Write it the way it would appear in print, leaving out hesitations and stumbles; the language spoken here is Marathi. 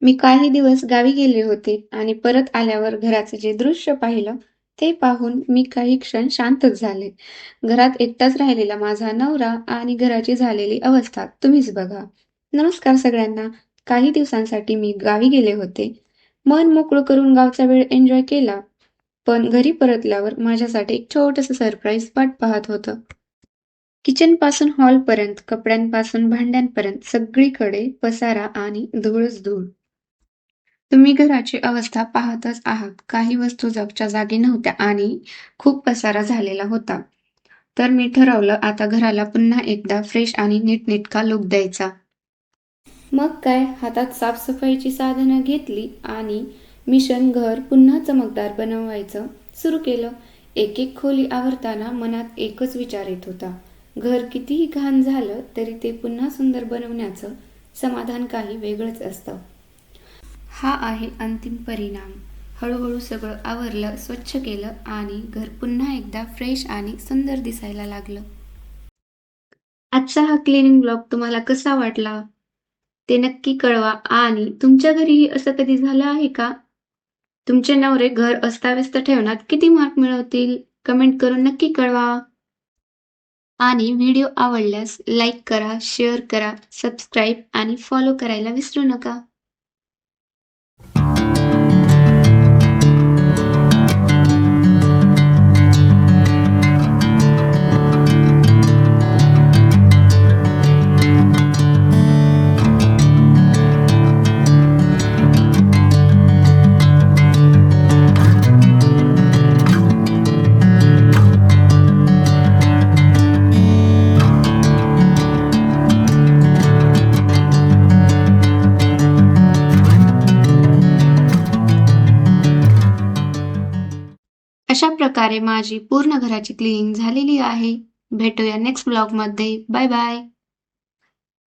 मी काही दिवस गावी गेले होते आणि परत आल्यावर घराचे जे दृश्य पाहिलं ते पाहून मी काही क्षण शांतच झाले. घरात एकटाच राहिलेला माझा नवरा आणि घराची झालेली अवस्था तुम्हीच बघा. नमस्कार सगळ्यांना. काही दिवसांसाठी मी गावी गेले होते. मन मोकळं करून गावचा वेळ एन्जॉय केला. पण घरी परतल्यावर माझ्यासाठी एक छोटंसं सरप्राईज वाट पाहत होतं. किचनपासून हॉलपर्यंत, कपड्यांपासून भांड्यांपर्यंत सगळीकडे पसारा आणि धूळच धूळ. तुम्ही घराची अवस्था पाहतच आहात. काही वस्तू जागच्या जागी नव्हत्या आणि खूप पसारा झालेला होता. तर मी ठरवलं आता घराला पुन्हा एकदा फ्रेश आणि नीटनेटका लुक द्यायचा. मग काय हातात साफसफाईची साधनं घेतली आणि मिशन घर पुन्हा चमकदार बनवायचं सुरू केलं. एक एक खोली आवरताना मनात एकच विचार येत होता. घर कितीही घाण झालं तरी ते पुन्हा सुंदर बनवण्याचं समाधान काही वेगळंच असतं. हा आहे अंतिम परिणाम. हळूहळू सगळं आवरलं, स्वच्छ केलं आणि घर पुन्हा एकदा फ्रेश आणि सुंदर दिसायला लागलं. आजचा हा क्लिनिंग ब्लॉग तुम्हाला कसा वाटला ते नक्की कळवा आणि तुमच्या घरीही असं कधी झालं आहे का? तुमचे नवरे घर अस्ताव्यस्त ठेवण्यात किती मार्क मिळवतील? कमेंट करून नक्की कळवा. आणि व्हिडिओ आवडल्यास लाईक करा, शेअर करा, सबस्क्राईब आणि फॉलो करायला विसरू नका. अशा प्रकारे माझी पूर्ण घराची क्लिनिंग झालेली आहे. भेटूया नेक्स्ट ब्लॉगमध्ये. Bye bye.